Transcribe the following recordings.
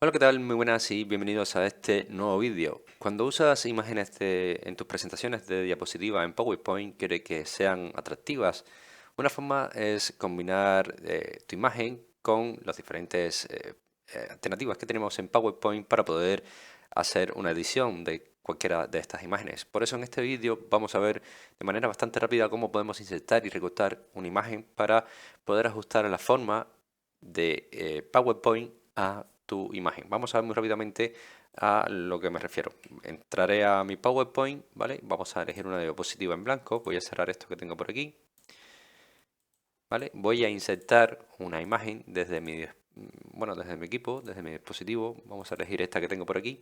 Hola, ¿qué tal? Muy buenas y bienvenidos a este nuevo vídeo. Cuando usas imágenes en tus presentaciones de diapositiva en PowerPoint, quiere que sean atractivas. Una forma es combinar tu imagen con las diferentes alternativas que tenemos en PowerPoint para poder hacer una edición de cualquiera de estas imágenes. Por eso en este vídeo vamos a ver de manera bastante rápida cómo podemos insertar y recortar una imagen para poder ajustar la forma de PowerPoint a tu imagen. Vamos a ver muy rápidamente a lo que me refiero. Entraré a mi PowerPoint, ¿vale? Vamos a elegir una diapositiva en blanco. Voy a cerrar esto que tengo por aquí, ¿vale? Voy a insertar una imagen desde mi equipo, desde mi dispositivo. Vamos a elegir esta que tengo por aquí.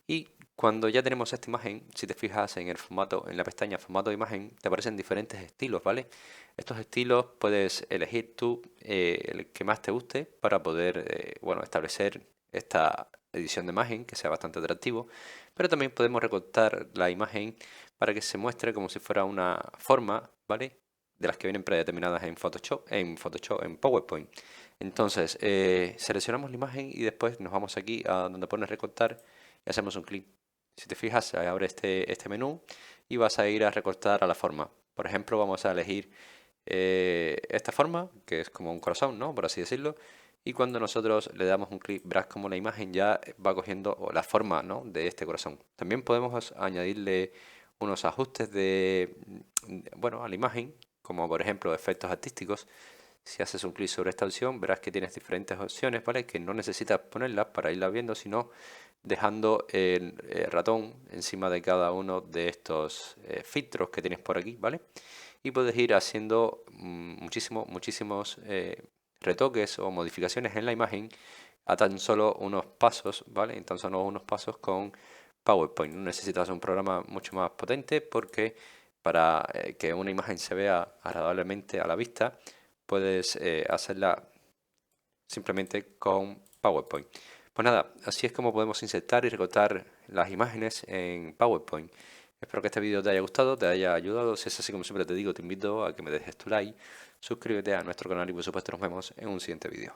Y cuando ya tenemos esta imagen, si te fijas en el formato, en la pestaña formato de imagen, te aparecen diferentes estilos, ¿vale? Estos estilos puedes elegir tú el que más te guste para poder, establecer esta edición de imagen que sea bastante atractivo, pero también podemos recortar la imagen para que se muestre como si fuera una forma, ¿vale? De las que vienen predeterminadas en PowerPoint. Entonces, seleccionamos la imagen y después nos vamos aquí a donde pone recortar y hacemos un clic. Si te fijas, se abre este menú y vas a ir a recortar a la forma. Por ejemplo, vamos a elegir esta forma, que es como un corazón, ¿no? Por así decirlo. Y cuando nosotros le damos un clic, verás como la imagen ya va cogiendo la forma, ¿no? De este corazón. También podemos añadirle unos ajustes a la imagen, como por ejemplo efectos artísticos. Si haces un clic sobre esta opción, verás que tienes diferentes opciones, ¿vale? Que no necesitas ponerlas para irlas viendo, sino dejando el ratón encima de cada uno de estos filtros que tienes por aquí, ¿vale? Y puedes ir haciendo muchísimos retoques o modificaciones en la imagen a tan solo unos pasos, ¿vale? En tan solo unos pasos con PowerPoint. No necesitas un programa mucho más potente porque para que una imagen se vea agradablemente a la vista, puedes hacerla simplemente con PowerPoint. Pues nada, así es como podemos insertar y recortar las imágenes en PowerPoint. Espero que este vídeo te haya gustado, te haya ayudado. Si es así, como siempre te digo, te invito a que me dejes tu like, suscríbete a nuestro canal y por supuesto nos vemos en un siguiente vídeo.